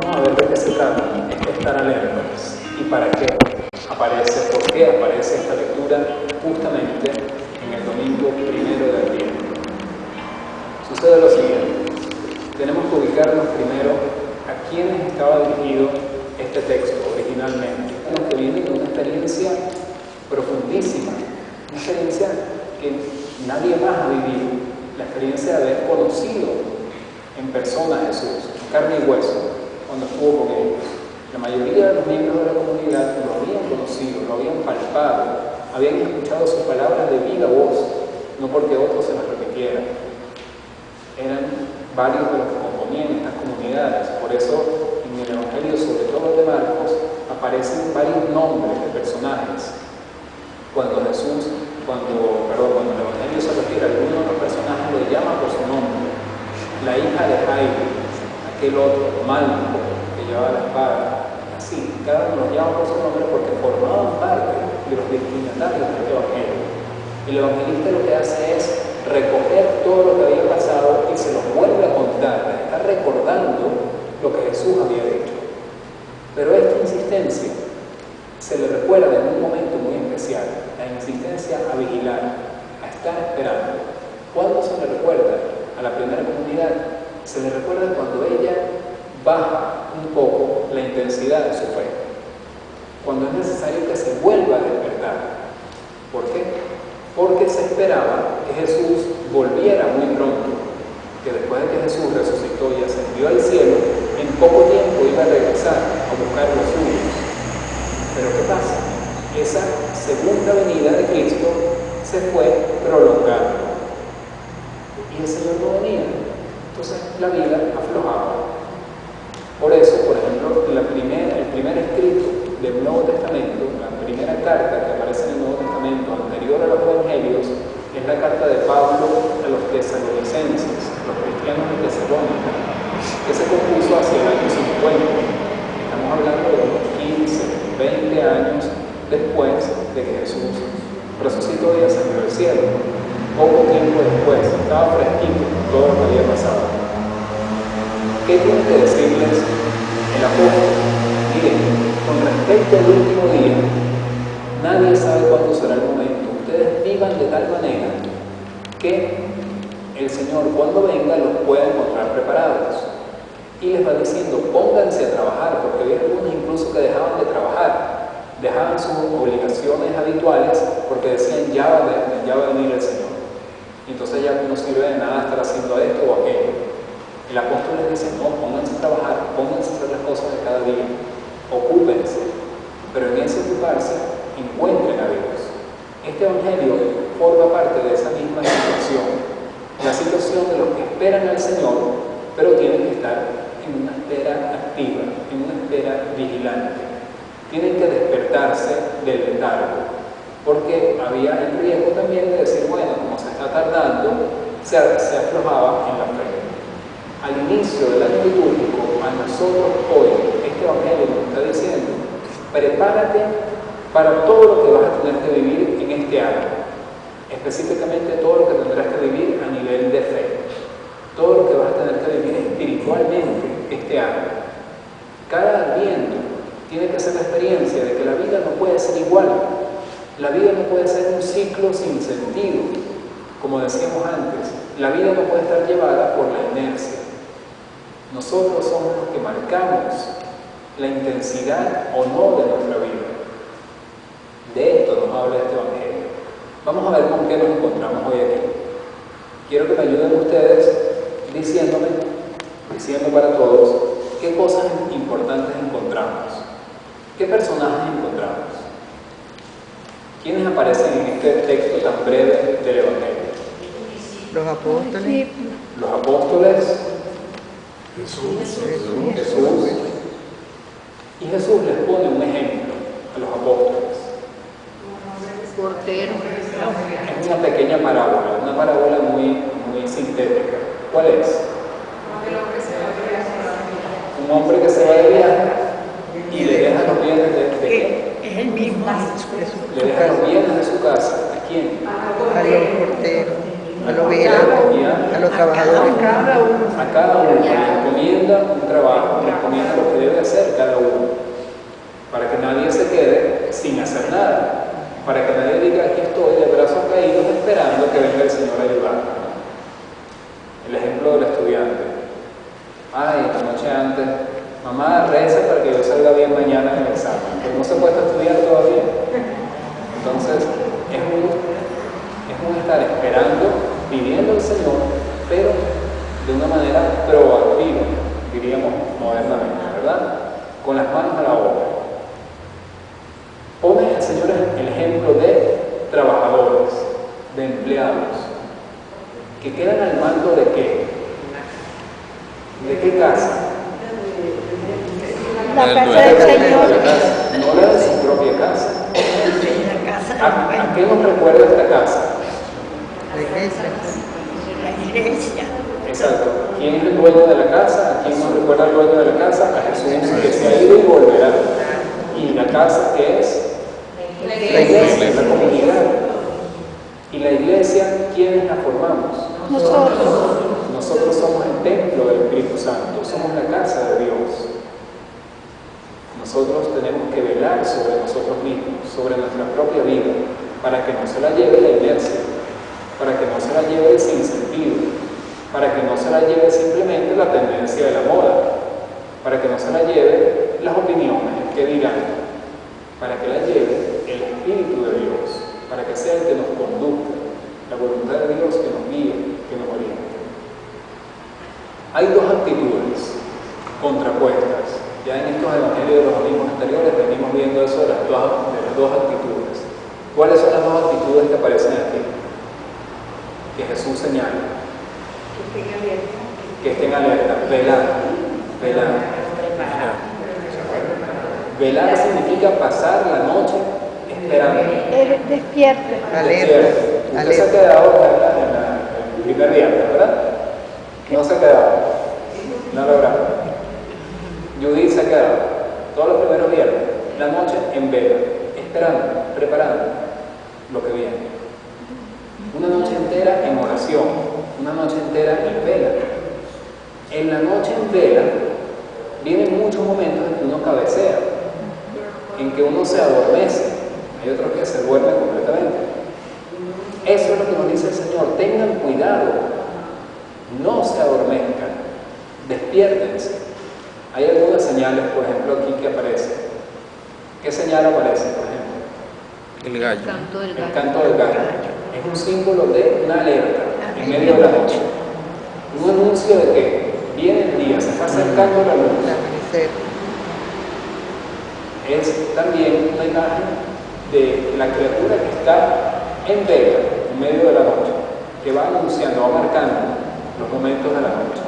Vamos a ver de qué se trata estar alertas y para qué aparece, por qué aparece esta lectura justamente en el domingo primero de abril. Sucede lo siguiente: tenemos que ubicarnos primero a quiénes estaba dirigido este texto originalmente, a los que vienen de una experiencia profundísima, una experiencia que nadie más ha vivido, la experiencia de haber conocido en persona a Jesús, en carne y hueso, cuando estuvo con ellos. La mayoría de los miembros de la comunidad lo habían conocido, lo habían palpado, habían escuchado sus palabras de viva voz, no porque otros se las repitieran. Eran varios de los que componían estas comunidades, por eso en el Evangelio, sobre todo el de Marcos, aparecen varios nombres de personajes. Cuando el Evangelio se refiere a alguno de los personajes, lo llama por su nombre. La hija de Jairo, aquel otro, Malco, que llevaba la espada. Así, cada uno los llama por su nombre porque formaban parte de los destinatarios de este Evangelio. El evangelista lo que hace es recoger todo lo que había pasado y se los vuelve a contar, está recordando lo que Jesús había dicho. Pero esta insistencia se le recuerda en un momento muy especial, la insistencia a vigilar, a estar esperando. ¿Cuándo se le recuerda a la primera comunidad? Se le recuerda cuando ella baja un poco la intensidad de su fe, cuando es necesario que se vuelva a despertar. ¿Por qué? Porque se esperaba que Jesús volviera muy pronto, que después de que Jesús resucitó y ascendió al cielo, en poco tiempo iba a regresar a buscar los suyos. Pero ¿qué pasa? Esa segunda venida de Cristo se fue prolongando y el Señor no venía. Entonces la vida aflojaba. Por eso, por ejemplo, el primer escrito del Nuevo Testamento, la primera carta que aparece en el Nuevo Testamento anterior a los Evangelios, es la carta de Pablo a los tesalonicenses, los cristianos de Tesalónica, que se compuso hacia el año 50. Estamos hablando de unos 15, 20 años después de que Jesús resucitó y ascendió al cielo. Poco tiempo después, estaba fresquito todo lo que había pasado. ¿Qué tiene que decirles el apóstol? Miren, con respecto al último día, nadie sabe cuándo será el momento. Ustedes vivan de tal manera que el Señor, cuando venga, los pueda encontrar preparados. Y les va diciendo, pónganse a trabajar, porque había algunos incluso que dejaban de trabajar, dejaban sus obligaciones habituales porque decían, ya va a venir el Señor. Y entonces ya no sirve de nada estar haciendo esto o aquello. El apóstol les dice, no, pónganse a trabajar, pónganse a hacer las cosas de cada día, ocúpense, pero en ese ocuparse encuentren a Dios. Este evangelio forma parte de esa misma situación, la situación de los que esperan al Señor, pero tienen que estar en una espera activa, en una espera vigilante. Tienen que despertarse del letargo, porque había el riesgo también de decir, bueno, como se está tardando, se aflojaba en la fe. Al inicio del año litúrgico, a nosotros hoy, este evangelio nos está diciendo, prepárate para todo lo que vas a tener que vivir en este año, específicamente todo lo que tendrás que vivir a nivel de fe, todo lo que vas a tener que vivir espiritualmente este año. Cada adviento tiene que ser la experiencia de que la vida no puede ser igual, la vida no puede ser un ciclo sin sentido, como decíamos antes, la vida no puede estar llevada por la inercia. Nosotros somos los que marcamos la intensidad o no de nuestra vida. De esto nos habla este evangelio. Vamos a ver con qué nos encontramos hoy aquí. Quiero que me ayuden ustedes diciendo para todos qué cosas importantes encontramos, qué personajes encontramos, quiénes aparecen en este texto tan breve del evangelio. Los apóstoles. Los apóstoles, Jesús. Y Jesús les pone un ejemplo a los apóstoles. Portero. Es una pequeña parábola, una parábola muy sintética. ¿Cuál es? Un hombre que se va de viaje y le deja los bienes de ¿qué? Es el mismo. Le deja los bienes de su casa. ¿A quién? A los porteros, a los vigilantes, a los trabajadores. A cada uno le encomienda un trabajo, una recomienda lo que debe hacer cada uno, para que nadie se quede sin hacer nada, para que nadie diga, aquí estoy de brazos caídos esperando que venga el Señor a ayudarme. El ejemplo del estudiante. Ay, la noche antes, mamá, reza para que yo salga bien mañana en el examen, pero no se puede estudiar todavía. Entonces, es un estar esperando, pidiendo al Señor, pero de una manera proactiva, diríamos modernamente, ¿verdad? Con las manos a la obra. Pone el Señor el ejemplo de trabajadores, de empleados, que quedan al mando de ¿qué? ¿De qué casa? La casa del Señor. No la de su propia casa. ¿A qué nos recuerda esta casa? La iglesia. La iglesia. Exacto. ¿Quién es el dueño de la casa? ¿A quién nos recuerda el dueño de la casa? A Jesús, que se ha ido y volverá. ¿Y la casa qué es? La iglesia, la comunidad. ¿Y la iglesia quiénes la formamos? Nosotros. Nosotros somos el templo del Espíritu Santo, somos la casa de Dios. Nosotros tenemos que velar sobre nosotros mismos, sobre nuestra propia vida, para que no se la lleve la inercia, para que no se la lleve el sinsentido, para que no se la lleve simplemente la tendencia de la moda, para que no se la lleve las opiniones que dirán, para que la lleve el Espíritu de Dios, para que sea el que nos conduzca, la voluntad de Dios que nos guíe, que nos oriente. Hay dos actitudes contrapuestas. Ya en estos evangelios de los domingos anteriores venimos viendo eso de las dos actitudes. ¿Cuáles son las dos actitudes que aparecen aquí? Que Jesús señala. Que estén alerta. Velar. Velar significa pasar la noche esperando. Despierte. Alerta. Usted se ha quedado en el primer día, ¿verdad? No se ha quedado. No ha logrado. Judith se ha quedado todos los primeros días, la noche en vela, esperando, preparando lo que viene. Una noche entera en oración, una noche entera en vela. En la noche en vela vienen muchos momentos en que uno cabecea, en que uno se adormece, hay otros que se duermen completamente. Eso es lo que nos dice el Señor: tengan cuidado, no se adormezcan, despiértense. Hay algunas señales, por ejemplo, aquí que aparecen. ¿Qué señal aparece, por ejemplo? El gallo. El canto del gallo. Es un símbolo de una alerta en medio de la noche. Un anuncio de que viene el día, se está acercando la luz. Es también una imagen de la criatura que está en vela, en medio de la noche, que va anunciando, va marcando los momentos de la noche.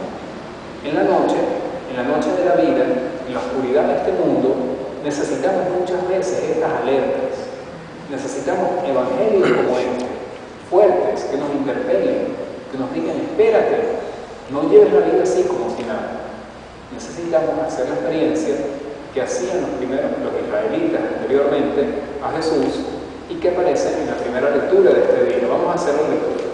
En la noche de la vida, en la oscuridad de este mundo, necesitamos muchas veces estas alertas. Necesitamos evangelios como este, fuertes, que nos interpelen, que nos digan: espérate, no lleves la vida así como si nada. Necesitamos hacer la experiencia que hacían los israelitas anteriormente a Jesús y que aparece en la primera lectura de este día. Vamos a hacer la lectura.